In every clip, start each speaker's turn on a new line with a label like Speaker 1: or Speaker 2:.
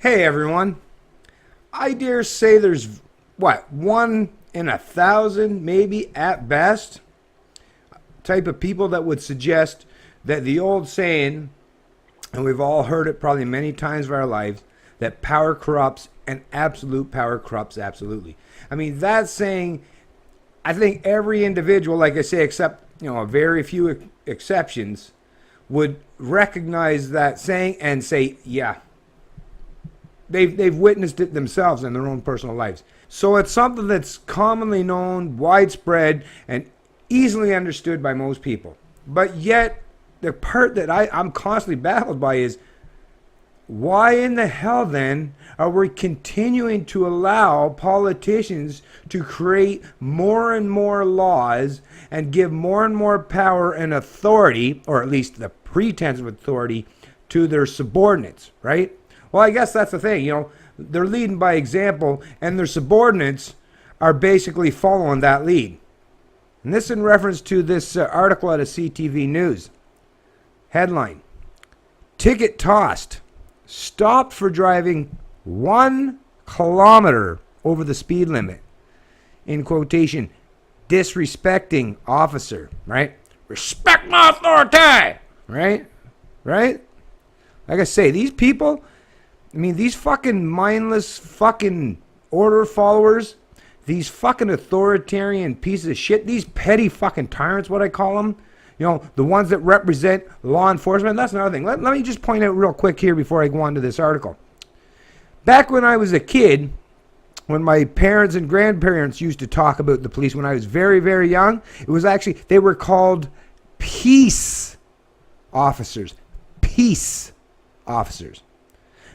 Speaker 1: Hey everyone, I dare say there's, what, 1 in 1,000, maybe at best, type of people that would suggest that the old saying, and we've all heard it probably many times of our lives, that power corrupts and absolute power corrupts absolutely. I mean, that saying, I think every individual, like I say, except, a very few exceptions, would recognize that saying and say, yeah, they've witnessed it themselves in their own personal lives. So it's something that's commonly known, widespread, and easily understood by most people. But yet, the part that I'm constantly baffled by is, why in the hell then are we continuing to allow politicians to create more and more laws and give more and more power and authority, or at least the pretense of authority, to their subordinates, right? Well, I guess that's the thing, they're leading by example, and their subordinates are basically following that lead. And this in reference to this article out of CTV News. Headline, ticket tossed, stopped for driving 1 kilometer over the speed limit. In quotation, disrespecting officer, right? Respect my authority, right? Right? Like I say, these people, these fucking mindless fucking order followers, these fucking authoritarian pieces of shit, these petty fucking tyrants, what I call them, the ones that represent law enforcement. That's another thing. Let me just point out real quick here before I go on to this article. Back when I was a kid, when my parents and grandparents used to talk about the police when I was very, very young, it was actually, they were called peace officers. Peace officers.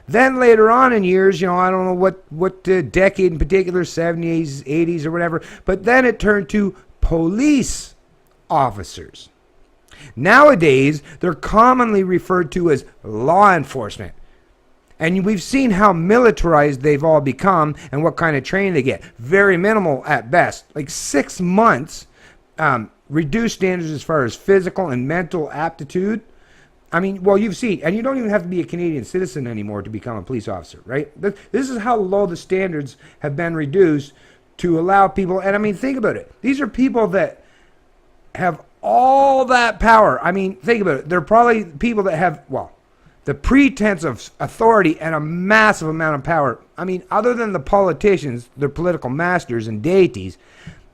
Speaker 1: Then later on in years, I don't know what decade in particular, 70s, 80s or whatever, but then it turned to police officers. Nowadays, they're commonly referred to as law enforcement. And we've seen how militarized they've all become and what kind of training they get. Very minimal at best. Like 6 months, reduced standards as far as physical and mental aptitude. You've seen, and you don't even have to be a Canadian citizen anymore to become a police officer, right? This is how low the standards have been reduced to allow people, and think about it. These are people that have all that power. Think about it. They're probably people that have, the pretense of authority and a massive amount of power. Other than the politicians, their political masters and deities,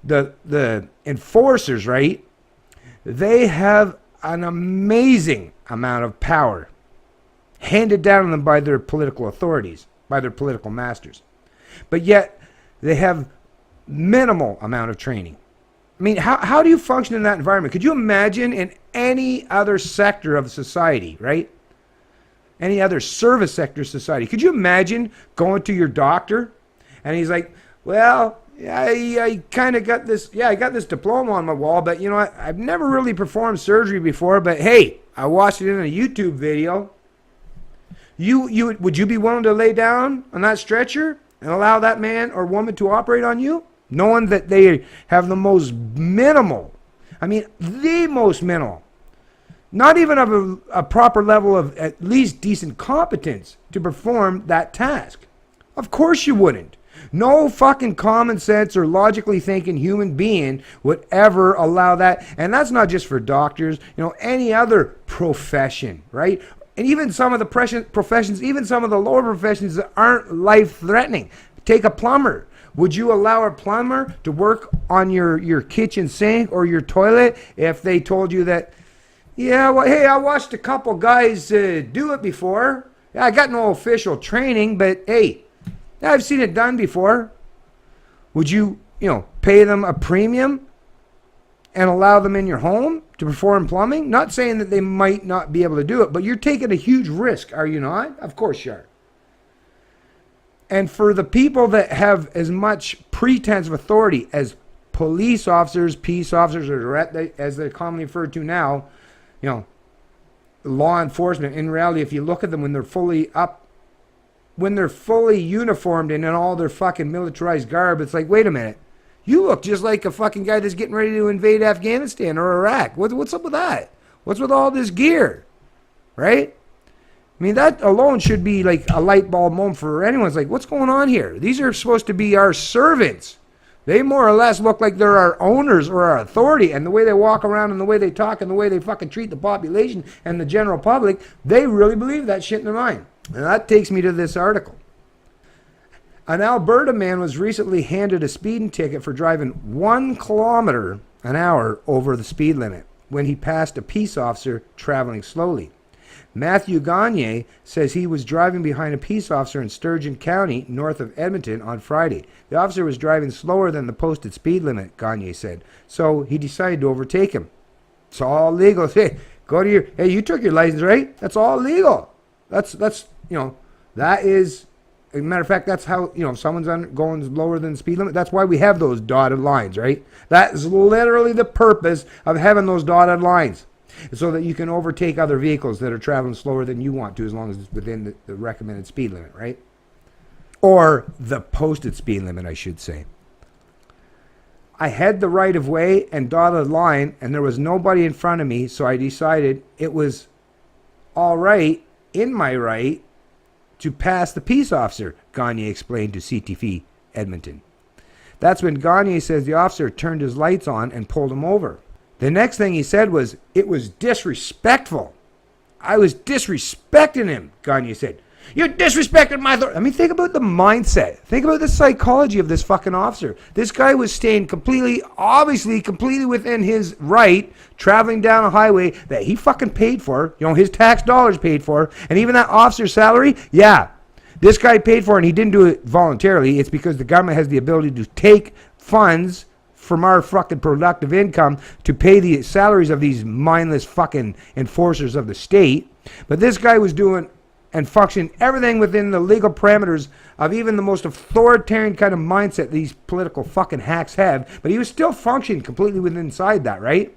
Speaker 1: the enforcers, right? They have an amazing amount of power handed down to them by their political authorities, by their political masters. But yet, they have minimal amount of training. How do you function in that environment? Could you imagine in any other sector of society, right? Any other service sector society? Could you imagine going to your doctor and he's like, well, I kind of got this, I got this diploma on my wall, but I've never really performed surgery before, but hey, I watched it in a YouTube video. Would you be willing to lay down on that stretcher and allow that man or woman to operate on you? Knowing that they have the most minimal, the most minimal, not even of a proper level of at least decent competence to perform that task. Of course you wouldn't. No fucking common sense or logically thinking human being would ever allow that. And that's not just for doctors, any other profession, right? And even some of the professions, even some of the lower professions that aren't life-threatening. Take a plumber. Would you allow a plumber to work on your kitchen sink or your toilet if they told you that, hey, I watched a couple guys do it before. I got no official training, but hey, I've seen it done before. Would you, pay them a premium and allow them in your home to perform plumbing? Not saying that they might not be able to do it, but you're taking a huge risk, are you not? Of course you are. And for the people that have as much pretense of authority as police officers, peace officers, or as they're commonly referred to now, law enforcement, in reality, if you look at them when they're fully uniformed and in all their fucking militarized garb, it's like, wait a minute, you look just like a fucking guy that's getting ready to invade Afghanistan or Iraq. What's up with that? What's with all this gear? Right? I mean, that alone should be like a light bulb moment for anyone. It's like, what's going on here? These are supposed to be our servants. They more or less look like they're our owners or our authority, and the way they walk around and the way they talk and the way they fucking treat the population and the general public, they really believe that shit in their mind. And that takes me to this article. An Alberta man was recently handed a speeding ticket for driving 1 kilometer an hour over the speed limit when he passed a peace officer traveling slowly. Matthew Gagne says he was driving behind a peace officer in Sturgeon County, north of Edmonton, on Friday. The officer was driving slower than the posted speed limit, Gagne said, so he decided to overtake him. It's all legal. Hey, go to your, hey, you took your license, right? That's all legal. That's you know, that is, as a matter of fact, that's how, you know, if someone's going lower than the speed limit, that's why we have those dotted lines, right? That is literally the purpose of having those dotted lines, so that you can overtake other vehicles that are traveling slower than you want to, as long as it's within the recommended speed limit, right? Or the posted speed limit, I should say. I had the right of way and dotted line, and there was nobody in front of me, so I decided it was all right, in my right, to pass the peace officer, Gagne explained to CTV Edmonton. That's when Gagne says the officer turned his lights on and pulled him over. The next thing he said was, it was disrespectful. I was disrespecting him, Gagne said. You disrespected my authority. I mean, think about the mindset. Think about the psychology of this fucking officer. This guy was staying obviously completely within his right, traveling down a highway that he fucking paid for, you know, his tax dollars paid for, and even that officer's salary, yeah, this guy paid for it, and he didn't do it voluntarily. It's because the government has the ability to take funds from our fucking productive income to pay the salaries of these mindless fucking enforcers of the state. But this guy was doing and functioning everything within the legal parameters of even the most authoritarian kind of mindset these political fucking hacks have. But he was still functioning completely within inside that, right?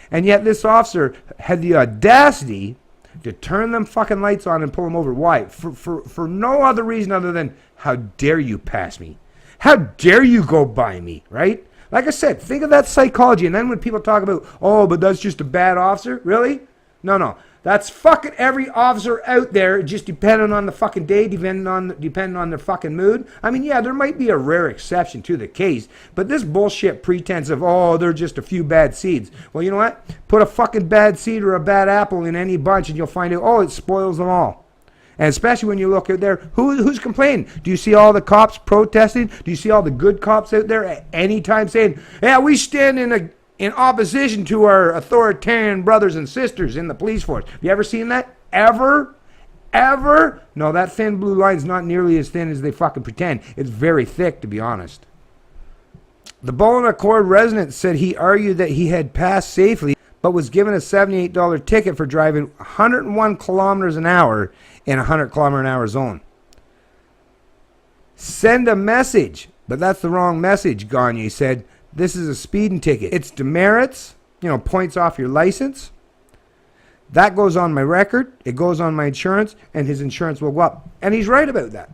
Speaker 1: And yet this officer had the audacity to turn them fucking lights on and pull him over. Why? For no other reason other than, how dare you pass me? How dare you go by me, right? Like I said, think of that psychology. And then when people talk about, oh, but that's just a bad officer. Really? No. That's fucking every officer out there, just depending on the fucking day, depending on their fucking mood. I mean, yeah, there might be a rare exception to the case, but this bullshit pretense of, oh, they're just a few bad seeds. Well, you know what? Put a fucking bad seed or a bad apple in any bunch and you'll find out, oh, it spoils them all. And especially when you look out there, who's complaining? Do you see all the cops protesting? Do you see all the good cops out there at any time saying, yeah, we stand in opposition to our authoritarian brothers and sisters in the police force? Have you ever seen that? Ever? No, that thin blue line's not nearly as thin as they fucking pretend. It's very thick, to be honest. The Bowen Accord resident said he argued that he had passed safely, but was given a $78 ticket for driving 101 kilometers an hour in a 100 kilometer an hour zone. Send a message, but that's the wrong message, Gagne said. This is a speeding ticket. It's demerits, points off your license. That goes on my record. It goes on my insurance, and his insurance will go up. And he's right about that.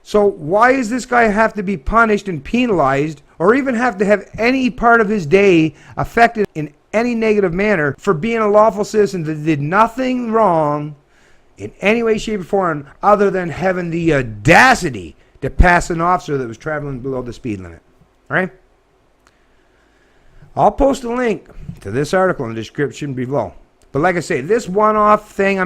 Speaker 1: So why does this guy have to be punished and penalized, or even have to have any part of his day affected in any negative manner for being a lawful citizen that did nothing wrong in any way, shape, or form other than having the audacity to pass an officer that was traveling below the speed limit? All right? I'll post a link to this article in the description below. But like I say, this one-off thing,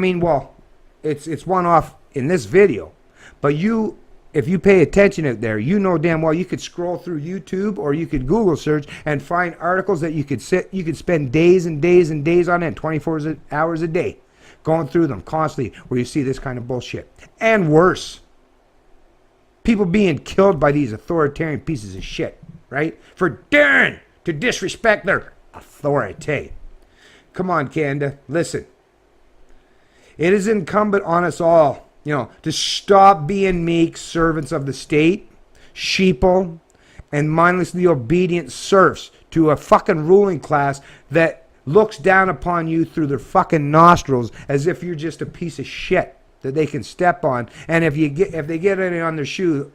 Speaker 1: it's one-off in this video. But if you pay attention out there, you know damn well you could scroll through YouTube or you could Google search and find articles that you could spend days and days and days on end, 24 hours a day, going through them constantly, where you see this kind of bullshit. And worse. People being killed by these authoritarian pieces of shit, right? For daring to disrespect their authority. Come on, Canada, listen. It is incumbent on us all, to stop being meek servants of the state, sheeple, and mindlessly obedient serfs to a fucking ruling class that looks down upon you through their fucking nostrils as if you're just a piece of shit that they can step on. And if they get any on their shoe,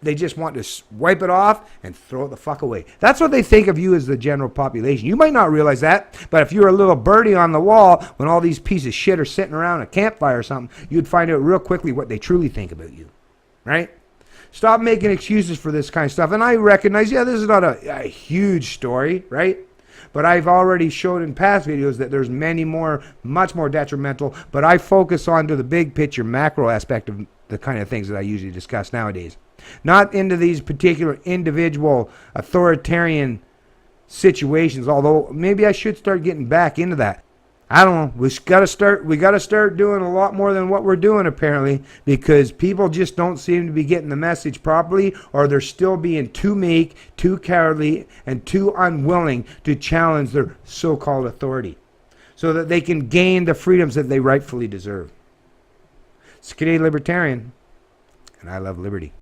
Speaker 1: they just want to wipe it off and throw it the fuck away. That's what they think of you as the general population. You might not realize that, but if you're a little birdie on the wall when all these pieces of shit are sitting around a campfire or something, you'd find out real quickly what they truly think about you, right? Stop making excuses for this kind of stuff. And I recognize, yeah, this is not a huge story, right? But I've already showed in past videos that there's many more, much more detrimental, but I focus on to the big picture, macro aspect of the kind of things that I usually discuss nowadays. Not into these particular individual authoritarian situations, although maybe I should start getting back into that. I don't know. We got to start doing a lot more than what we're doing apparently, because people just don't seem to be getting the message properly, or they're still being too meek, too cowardly, and too unwilling to challenge their so-called authority so that they can gain the freedoms that they rightfully deserve. It's Canadian Libertarian, and I love liberty.